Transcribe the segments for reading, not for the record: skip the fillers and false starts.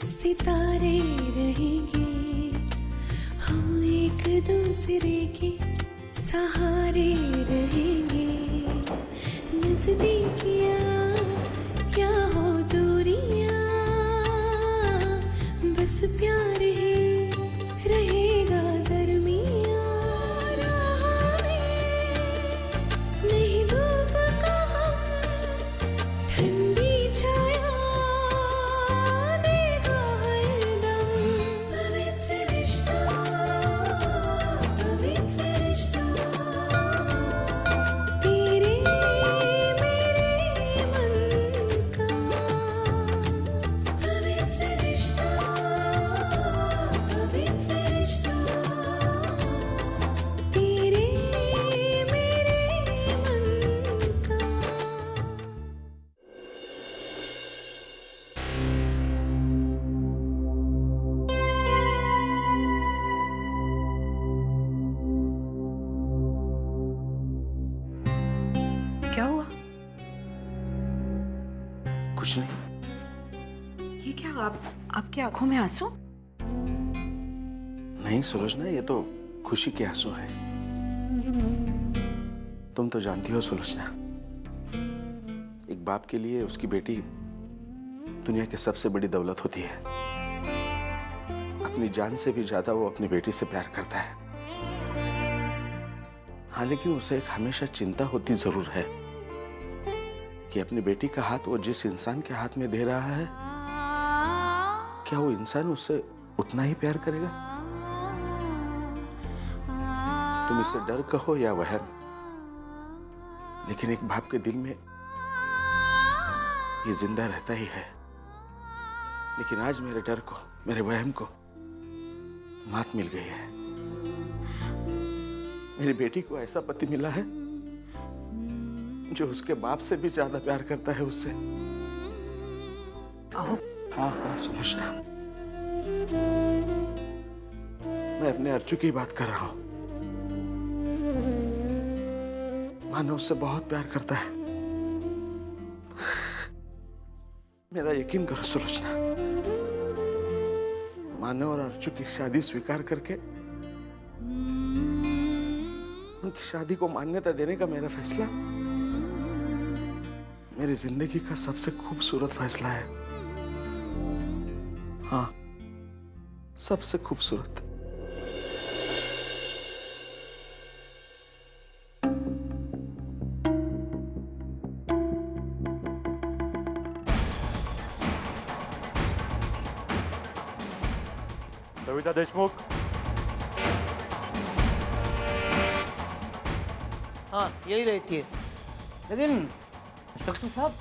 सितारे रहेंगे, हम एक दूसरे के सहारे रहेंगे। नजदीकियाँ क्या हो दूरियाँ, बस प्यार ही रहेगा दरमियाँ। राह में नहीं धूप का हम, ठंडी छाया देगा हरदम। पवित्र रिश्ता, पवित्र रिश्ता, तेरे मेरे मन का। पवित्र रिश्ता, पवित्र रिश्ता, तेरे मेरे मन का। क्या हुआ? कुछ नहीं। ये क्या आपकी आंखों में आंसू? नहीं सुलोचना, ये तो खुशी के आंसू हैं। तुम तो जानती हो सुलोचना, एक बाप के लिए उसकी बेटी दुनिया की सबसे बड़ी दौलत होती है। अपनी जान से भी ज्यादा वो अपनी बेटी से प्यार करता है। हाँ, लेकिन उसे एक हमेशा चिंता होती जरूर है कि अपनी बेटी का हाथ वो जिस इंसान के हाथ में दे रहा है, क्या वो इंसान उससे उतना ही प्यार करेगा? तुम इसे डर कहो या वहम, लेकिन एक बाप के दिल में ये जिंदा रहता ही है। लेकिन आज मेरे डर को, मेरे वहम को मात मिल गई है। मेरी बेटी को ऐसा पति मिला है जो उसके बाप से भी ज्यादा प्यार करता है उससे। हाँ हाँ सुलोचना, मैं अपने अर्जु की बात कर रहा हूं। मानो उससे बहुत प्यार करता है। मेरा यकीन करो सुलोचना, मानो और अर्जु की शादी स्वीकार करके उनकी शादी को मान्यता देने का मेरा फैसला मेरी जिंदगी का सबसे खूबसूरत फैसला है। हाँ, सबसे खूबसूरत। सविता देशमुख। हाँ, यही रहती है। लेकिन इंस्पेक्टर साहब,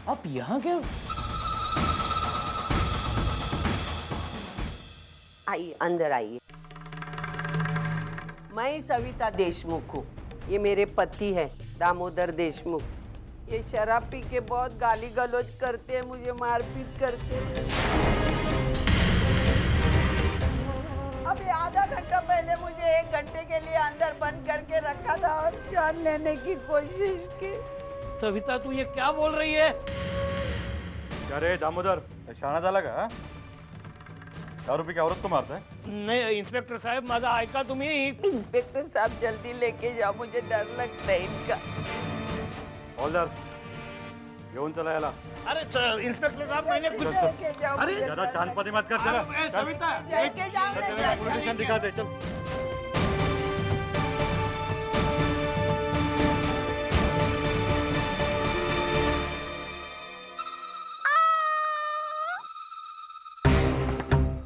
आप यहाँ क्या? आइए, अंदर आइए। मैं सविता देशमुख हूँ। ये मेरे पति हैं, दामोदर देशमुख। ये शराब पी के बहुत गाली गलौज करते हैं, मुझे मारपीट करते हैं। अभी आधा घंटा पहले मुझे 1 घंटे के लिए अंदर बंद करके रखा था और जान लेने की कोशिश की। सविता, तू ये क्या बोल रही है? क्या रे दामोदर, शाना झाला का? दारू पी के औरत को मारता है? नहीं इंस्पेक्टर साहब, माझा ऐका तुम्ही। इंस्पेक्टर साहब जल्दी लेके जाओ, मुझे डर लगता है इनका। हॉलदार, घेऊन चला याला। अरे इंस्पेक्टर साहब, मैंने कुछ लेके जाओ, अरे, मुझे ज्यादा डर शांतपति मत कर चला। अरे, सविता, लेके जाओ, चल, ले पुलिस स्टेशन दिखा दे, चल।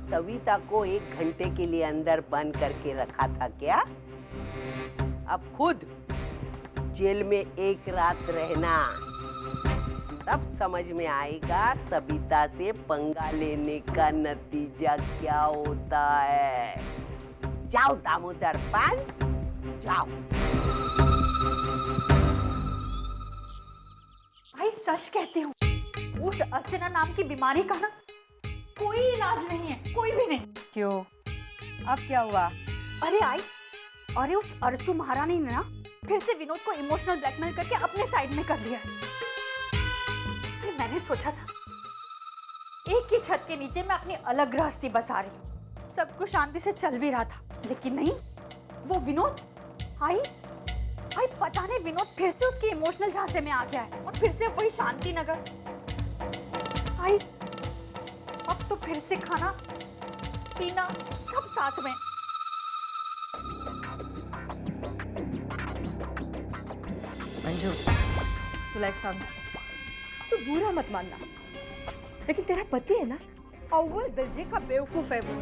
सविता को 1 घंटे के लिए अंदर बंद करके रखा था क्या? अब खुद जेल में 1 रात रहना, तब समझ में आएगा सविता से पंगा लेने का नतीजा क्या होता है। जाओ दामोदर पान, जाओ। भाई सच कहती हूँ, उस अर्चना नाम की बीमारी का ना कोई इलाज नहीं है, कोई भी नहीं। क्यों? अब क्या हुआ? अरे उस अर्चू महारानी ने ना फिर से विनोद को इमोशनल ब्लैकमेल करके अपने साइड में कर लिया। मैंने सोचा था 1 एक ही छत के नीचे मैं अपनी अलग गृहस्थी बसा रही हूँ। सब कुछ शांति से चल भी रहा था, लेकिन नहीं, वो विनोद आई पता नहीं विनोद फिर से उसके इमोशनल झांसे में आ गया है और फिर से वही शांति नगर। आई अब तो फिर से खाना पीना सब साथ में। मंजू, तुला एक सांग, तू बुरा मत मानना, लेकिन तेरा पति है ना, अव्वल दर्जे का बेवकूफ है वो।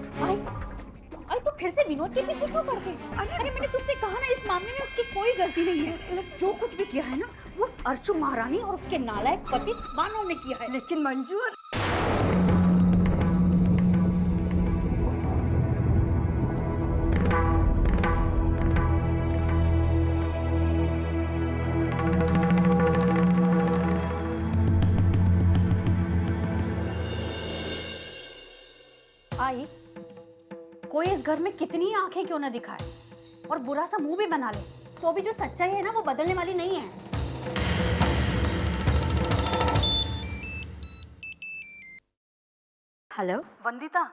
आई तो फिर से विनोद के पीछे क्यों पड़ गई? अरे मैंने तुझसे कहा ना, इस मामले में उसकी कोई गलती नहीं है। जो कुछ भी किया है ना, वो अर्चु महारानी और उसके नालायक पति मानव ने किया है। लेकिन मंजू, आई कोई इस घर में कितनी आंखें क्यों ना दिखाए और बुरा सा मुंह भी बना ले, तो भी जो सच्चाई है ना, वो बदलने वाली नहीं है। हेलो वंदिता,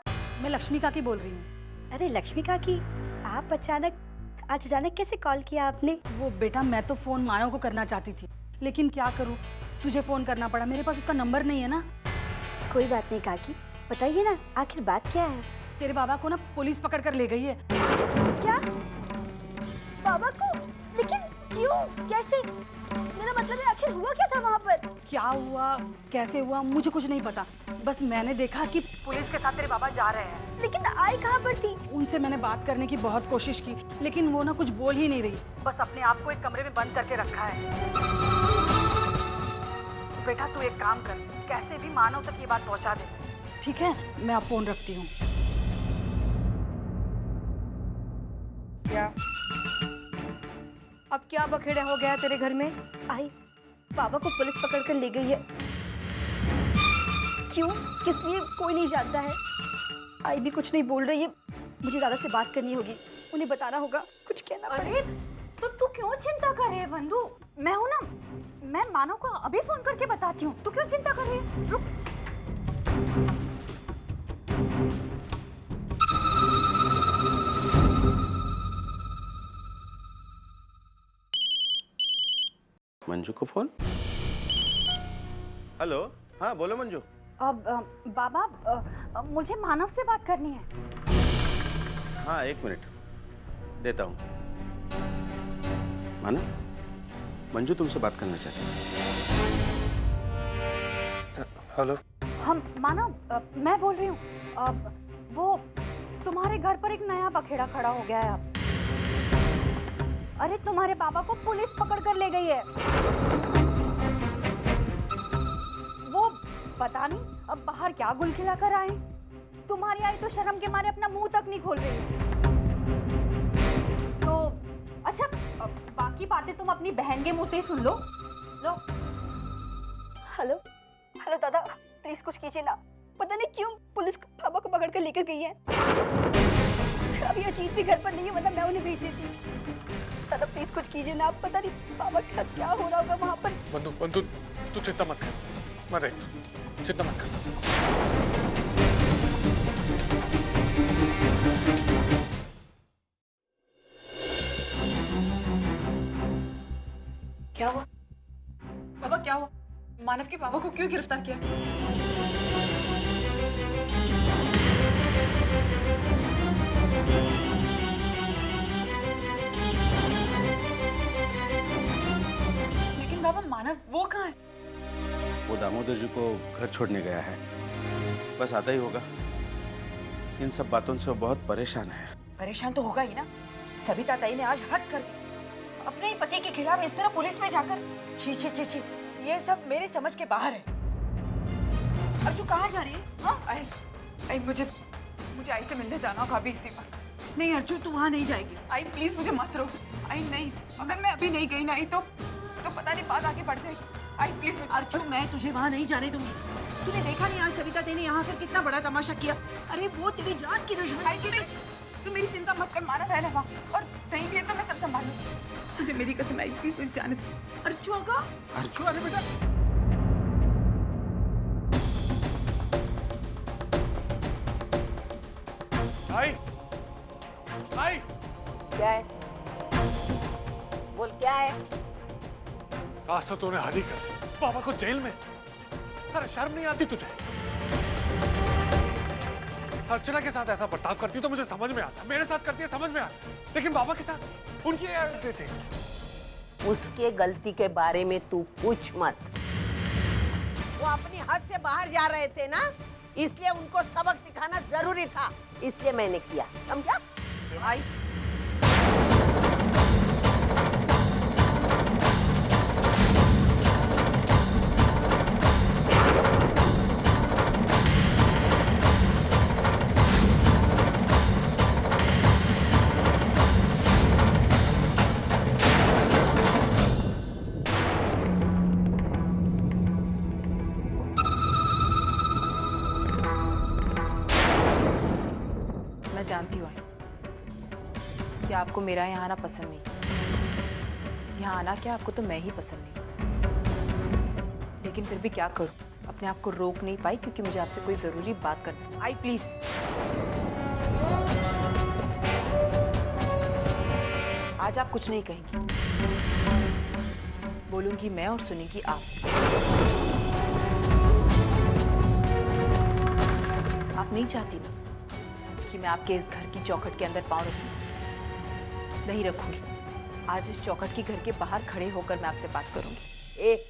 मैं लक्ष्मी काकी बोल रही हूँ। अरे लक्ष्मी काकी, आप अचानक आज अचानक कैसे कॉल किया आपने? वो बेटा, मैं तो फोन मानव को करना चाहती थी, लेकिन क्या करूँ, तुझे फोन करना पड़ा, मेरे पास उसका नंबर नहीं है ना। कोई बात नहीं काकी, बताइए ना आखिर बात क्या है? तेरे बाबा को ना पुलिस पकड़ कर ले गई है। क्या? बाबा को? लेकिन क्यों, कैसे? मेरा मतलब है आखिर हुआ क्या था वहाँ पर? क्या हुआ, कैसे हुआ, मुझे कुछ नहीं पता, बस मैंने देखा कि पुलिस के साथ तेरे बाबा जा रहे हैं। लेकिन आई कहाँ पर थी? उनसे मैंने बात करने की बहुत कोशिश की, लेकिन वो ना कुछ बोल ही नहीं रही, बस अपने आप को एक कमरे में बंद करके रखा है। बेटा तू एक काम कर, कैसे भी मानव तक ये बात पहुंचा दे, ठीक है? मैं अब फोन रखती हूँ। क्या? अब क्या बखेड़ा हो गया तेरे घर में? आई बाबा को पुलिस पकड़ कर ले गई है। क्यों, किस लिए, कोई नहीं जानता है। आई भी कुछ नहीं बोल रही है, मुझे दादा से बात करनी होगी, उन्हें बताना होगा, कुछ कहना पड़ेगा। तो तू क्यों चिंता कर रही है वंदु? मैं हूं ना, मैं मानव को अभी फोन करके बताती हूँ। तू क्यों चिंता कर रही है? रुक। मंजू को फोन। हेलो, हाँ बोलो मंजू। बाबा, मुझे मानव से बात करनी है। हाँ एक मिनट देता हूँ। मानव, मंजू तुमसे बात करना चाहती है। हेलो। हम मानव, मैं बोल रही हूँ, वो तुम्हारे घर पर एक नया बखेड़ा खड़ा हो गया है अब। अरे तुम्हारे बाबा को पुलिस पकड़ कर ले गई है। वो पता नहीं अब बाहर क्या गुल खिला कर आए। तुम्हारी आई तो शर्म के मारे अपना मुंह तक नहीं खोल रही है। तो अच्छा, बाकी बातें तुम अपनी बहन के मुंह से ही सुन लो। हेलो हेलो दादा, प्लीज कुछ कीजिए ना, पता नहीं क्यों पुलिस बाबा को पकड़ कर लेकर गई है। अभी अजीत भी घर पर नहीं है, वरना मैं उन्हें भेज देती। दादा प्लीज कुछ कीजिए ना, आप पता नहीं बाबा के साथ क्या हो रहा होगा वहाँ पर। बंधु तू चिंता मत कर, मैं देखता हूँ, चिंता मत कर। क्या हुआ बाबा, क्या हुआ? मानव के बाबा को क्यों गिरफ्तार किया? लेकिन बाबा, मानव वो कहाँ है? वो दामोदर जी को घर छोड़ने गया है, बस आता ही होगा। इन सब बातों से वो बहुत परेशान है। परेशान तो होगा ही ना। सविता ताई ने आज हद कर दी, अपने ही पति के खिलाफ इस तरह पुलिस में जाकर। छी छी छी छी, ये सब मेरी समझ के बाहर है। अर्जु कहाँ जा रही है? हाँ? आई मुझे आई से मिलने जाना होगा अभी इसी पर। नहीं अर्जु, तू वहाँ नहीं जाएगी। आई प्लीज मुझे मत रोक। आई नहीं, अगर मैं अभी नहीं गई ना आई तो पता नहीं बात आगे बढ़ जाएगी। आई प्लीज अर्जु, मैं तुझे वहाँ नहीं जाने दूंगी। तूने देखा नहीं आज सविता ताई ने यहाँ आकर कितना बड़ा तमाशा किया। अरे वो तेरी जान की दुश्मन। तू मेरी चिंता मत कर, मानव है ना वहाँ, और कहीं भी है तो मैं सब संभालूंगी। तुझे मेरी कसम, आई प्लीज मुझे जाने दो। अर्जु का अर्जु, अरे बेटा क्या है? बोल क्या है? आज तो तूने हद ही कर दी, पापा को जेल में। अरे शर्म नहीं आती तुझे? अर्चना के साथ ऐसा बर्ताव करती तो मुझे समझ में आता, मेरे साथ करती है समझ में आता, लेकिन बाबा के साथ उनकी देते। उसके गलती के बारे में तू पूछ मत। वो अपनी हद से बाहर जा रहे थे ना, इसलिए उनको सबक सिखाना जरूरी था, इसलिए मैंने किया, समझा? आई मैं जानती हूँ कि आपको मेरा यहाँ आना पसंद नहीं। यहाँ आना क्या, आपको तो मैं ही पसंद नहीं। लेकिन फिर भी क्या करूँ, अपने आप को रोक नहीं पाई क्योंकि मुझे आपसे कोई जरूरी बात करनी। आई प्लीज। आज आप कुछ नहीं कहेंगी, बोलूंगी मैं और सुनेंगी आप। आप नहीं चाहती ना कि मैं आपके इस घर की चौखट के अंदर पाँव रखूं? नहीं रखूंगी। आज इस चौखट की घर के बाहर खड़े होकर मैं आपसे बात करूंगी। ए,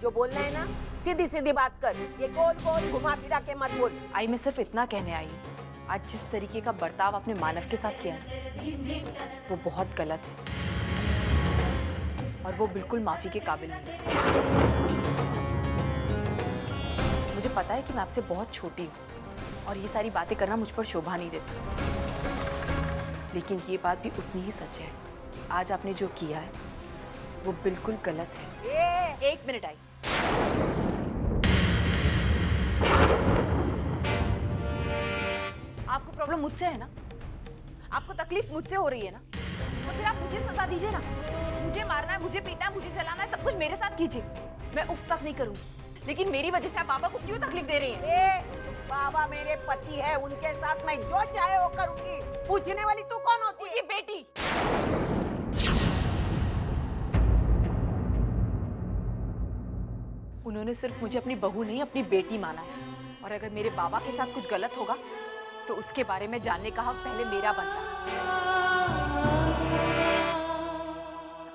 जो बोलना है ना सीधी सीधी बात कर, ये गोल गोल घुमा फिरा के मत बोल। आई मैं सिर्फ इतना कहने आई हूँ, आज जिस तरीके का बर्ताव आपने मानव के साथ किया है वो बहुत गलत है और वो बिल्कुल माफी के काबिल नहीं है। मुझे पता है कि मैं आपसे बहुत छोटी हूँ और ये सारी बातें करना मुझ पर शोभा नहीं देता, लेकिन ये बात भी उतनी ही सच है। आज आपने जो किया है वो बिल्कुल गलत है। एक मिनट आई। आपको प्रॉब्लम मुझसे है ना? आपको तकलीफ मुझसे हो रही है ना? तो फिर आप मुझे सजा दीजिए ना। मुझे मारना है, मुझे पीटना है, मुझे जलाना है, सब कुछ मेरे साथ कीजिए। मैं उफ तक नहीं करूंगी, लेकिन मेरी वजह से आप बाबा को क्यों तकलीफ दे रही हैं? बाबा मेरे पति है, उनके साथ मैं जो चाहे वो करूंगी। पूछने वाली तू कौन होती है? ये बेटी। उन्होंने सिर्फ मुझे अपनी बहू नहीं अपनी बेटी माना है, और अगर मेरे बाबा के साथ कुछ गलत होगा तो उसके बारे में जानने का हक पहले मेरा बनता है।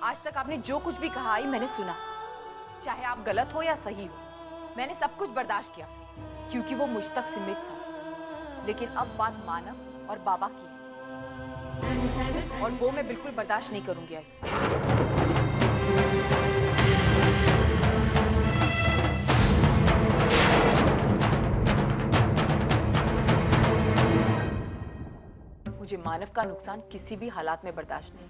आज तक आपने जो कुछ भी कहा आई मैंने सुना, चाहे आप गलत हो या सही हो, मैंने सब कुछ बर्दाश्त किया क्योंकि वो मुझ तक सीमित था। लेकिन अब बात मानव और बाबा की है और वो मैं बिल्कुल बर्दाश्त नहीं करूंगी। आई मुझे मानव का नुकसान किसी भी हालात में बर्दाश्त नहीं,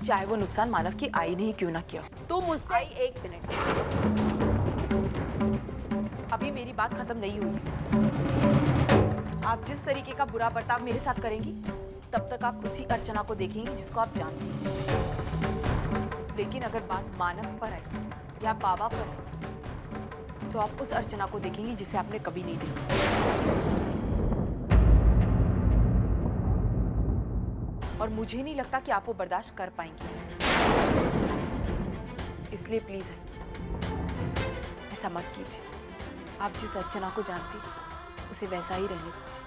चाहे वो नुकसान मानव की आई ने ही क्यों ना किया। तू मुझसे एक मिनट, अभी मेरी बात खत्म नहीं हुई है। आप जिस तरीके का बुरा बर्ताव मेरे साथ करेंगी तब तक आप उसी अर्चना को देखेंगी जिसको आप जानती हैं। लेकिन अगर बात मानव पर है या बाबा पर है तो आप उस अर्चना को देखेंगी जिसे आपने कभी नहीं देखा। और मुझे नहीं लगता कि आप वो बर्दाश्त कर पाएंगी, इसलिए प्लीज ऐसा मत कीजिए। आप जिस अर्चना को जानती उसे वैसा ही रहने दीजिए।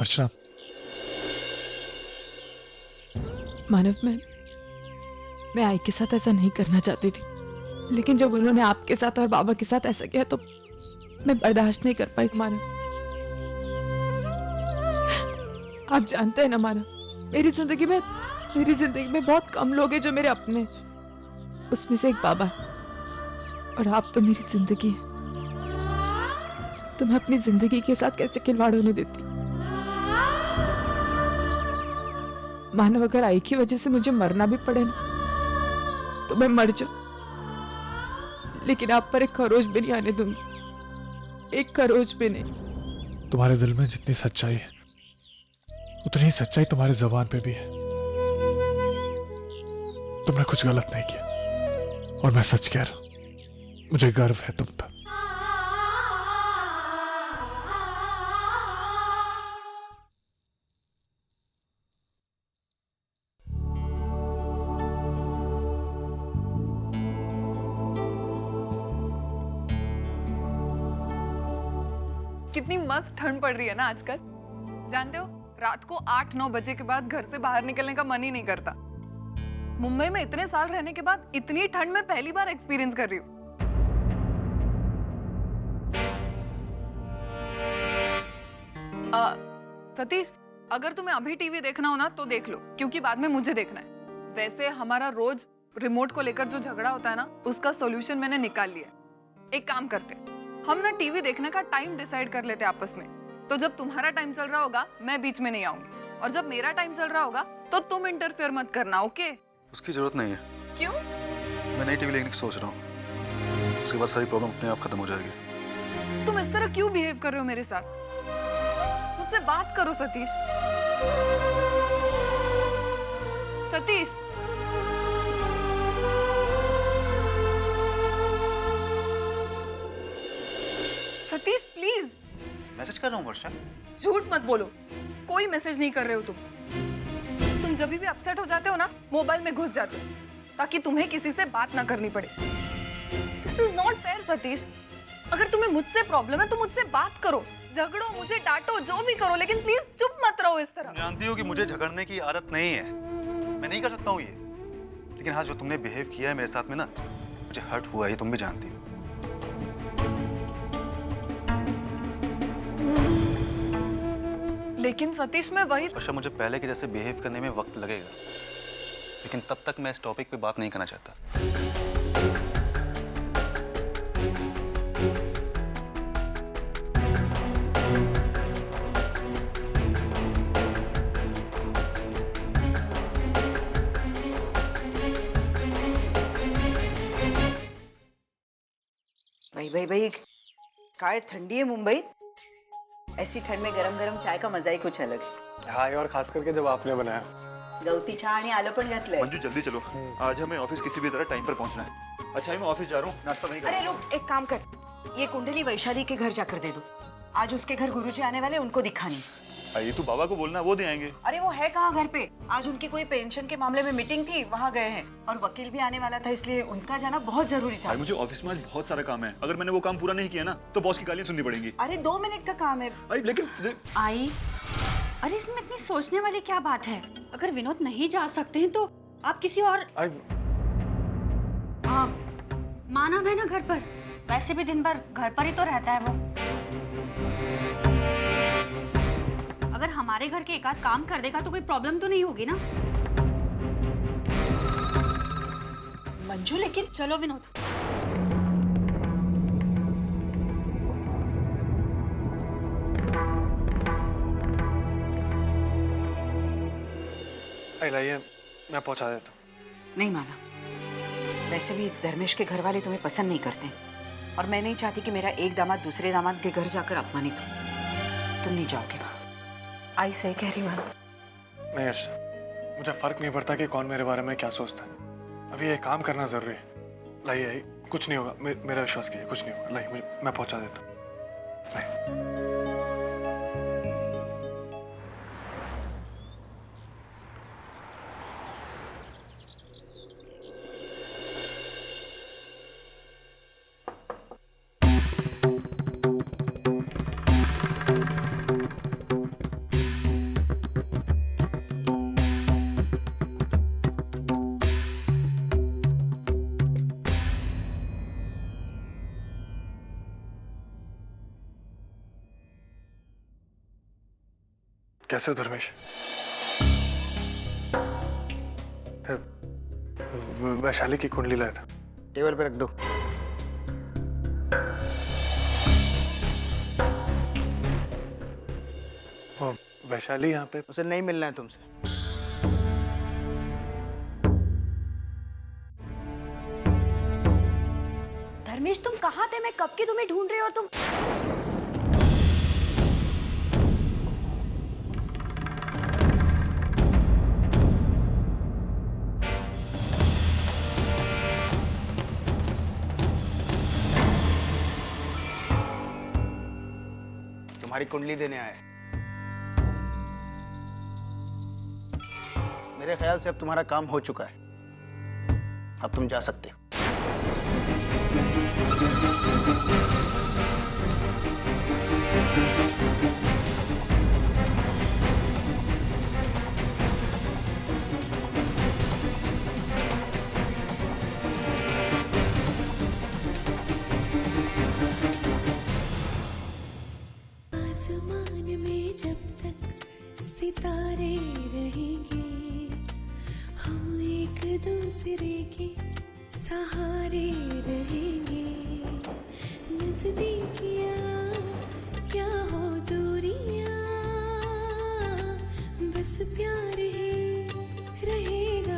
अर्चना, मानव, मैं आई के साथ ऐसा नहीं करना चाहती थी, लेकिन जब उन्होंने आपके साथ और बाबा के साथ ऐसा किया तो मैं बर्दाश्त नहीं कर पाई। मानव, आप जानते हैं ना माना, मेरी जिंदगी में बहुत कम लोग हैं जो मेरे अपने, उसमें से एक बाबा है, और आप तो मेरी जिंदगी है। तो मैं अपनी जिंदगी के साथ कैसे खिलवाड़ होने देती? मानव, अगर आई की वजह से मुझे मरना भी पड़े ना, तो मैं मर जाऊं, लेकिन आप पर एक खरोच भी नहीं आने दूंगी, एक खरोच भी नहीं। तुम्हारे दिल में जितनी सच्चाई है उतनी ही सच्चाई तुम्हारी जबान पे भी है। तुमने कुछ गलत नहीं किया और मैं सच कह रहा हूं। मुझे गर्व है तुम पर। कितनी मस्त ठंड पड़ रही है ना आजकल। जानते हो, रात को 8-9 बजे के बाद घर से बाहर निकलने का मन ही नहीं करता। मुंबई में इतने साल रहने के बाद इतनी ठंड में पहली बार एक्सपीरियंस कर रही हूँ। सतीश, अगर तुम्हें अभी टीवी देखना हो ना तो देख लो, क्योंकि बाद में मुझे देखना है। वैसे हमारा रोज रिमोट को लेकर जो झगड़ा होता है ना, उसका सॉल्यूशन मैंने निकाल लिया। एक काम करते, हम ना टीवी देखने का टाइम डिसाइड कर लेते आपस में। तो जब तुम्हारा टाइम चल रहा होगा मैं बीच में नहीं आऊंगी, और जब मेरा टाइम चल रहा होगा तो तुम इंटरफेयर मत करना, ओके? उसकी जरूरत नहीं है। क्यों? मैं नई टीवी लेने की सोच रहा हूँ, उसके बाद सारी प्रॉब्लम अपने आप खत्म हो जाएगी। तुम इस तरह क्यों बिहेव कर रहे हो मेरे साथ? मुझसे बात करो सतीश। सतीश, सतीश प्लीज। मैसेज कर रहा हूँ वर्षा। झूठ मत बोलो, कोई मैसेज नहीं कर रहे हो तुम जब भी अपसेट हो जाते हो ना, मोबाइल में घुस जाते हो ताकि तुम्हें किसी से बात ना करनी पड़े। This is not fair Satish. अगर तुम्हें मुझसे प्रॉब्लम है तो मुझसे बात करो, झगड़ो, मुझे डांटो, जो भी करो, लेकिन प्लीज चुप मत रहो इस तरह। जानती हो कि मुझे झगड़ने की आदत नहीं है, मैं नहीं कर सकता हूँ ये। लेकिन हाँ, जो तुमने बिहेव किया है मेरे साथ में ना, मुझे हर्ट हुआ है, तुम भी जानती हो। लेकिन सतीश मैं वही। वर्षा, मुझे पहले के जैसे बिहेव करने में वक्त लगेगा, लेकिन तब तक मैं इस टॉपिक पे बात नहीं करना चाहता। भाई काय ठंडी है मुंबई। ऐसी ठंड में गरम गरम चाय का मजा ही कुछ अलग है। हाँ, और खास करके जब आपने बनाया। गवती चहा आणि आलं पण घातलंय। मंजू जल्दी चलो, आज हमें ऑफिस किसी भी तरह टाइम पर पहुंचना है। अच्छा, मैं ऑफिस जा रहा हूँ, नाश्ता नहीं कर। अरे रुक, एक काम कर, ये कुंडली वैशाली के घर जाकर दे दो। आज उसके घर गुरुजी आने वाले, उनको दिखानी। ये तू बाबा को बोलना, वो दे आएंगे। अरे वो है कहाँ घर पे? आज उनकी कोई पेंशन के मामले में मीटिंग थी, वहाँ गए हैं, और वकील भी आने वाला था, इसलिए उनका जाना बहुत जरूरी था। मुझे ऑफिस में आज बहुत सारा काम है, अगर मैंने वो काम पूरा नहीं किया ना तो बॉस की गालियाँ सुननी पड़ेंगी। अरे 2 मिनट का काम है। लेकिन अरे इसमें इतनी सोचने वाली क्या बात है? अगर विनोद नहीं जा सकते हैं तो आप किसी और मानव है ना घर पर, वैसे भी दिन भर घर पर ही तो रहता है वो। अगर हमारे घर के एक आध काम कर देगा तो कोई प्रॉब्लम तो नहीं होगी ना? मंजू, लेकिन चलो विनोद। लाइए, मैं पहुंचा देता हूँ। नहीं माना, वैसे भी धर्मेश के घर वाले तुम्हें पसंद नहीं करते, और मैं नहीं चाहती कि मेरा एक दामाद दूसरे दामाद के घर जाकर अपमानित हो। तुम नहीं जाओगे वहाँ। आई सही कह रही मानो। नहीं अर्षा, मुझे फर्क नहीं पड़ता कि कौन मेरे बारे में क्या सोचता है। अभी ये काम करना जरूरी है। लाइए, कुछ नहीं होगा, मेरा विश्वास कीजिए, कुछ नहीं होगा। लाइए, मैं पहुंचा देता हूँ। कैसे हो धर्मेश? वैशाली की कुंडली लाया था। टेबल पे रख दो। वैशाली यहाँ पे? उसे नहीं मिलना है तुमसे। धर्मेश तुम कहाँ थे? मैं कब की तुम्हें ढूंढ रही हूँ और तुम तुम्हारी कुंडली देने आए। मेरे ख्याल से अब तुम्हारा काम हो चुका है, अब तुम जा सकते हो। आसमान में जब तक सितारे रहेंगे, हम एक दूसरे के सहारे रहेंगे। नजदीकियाँ क्या हो दूरियाँ, बस प्यार ही रहेगा।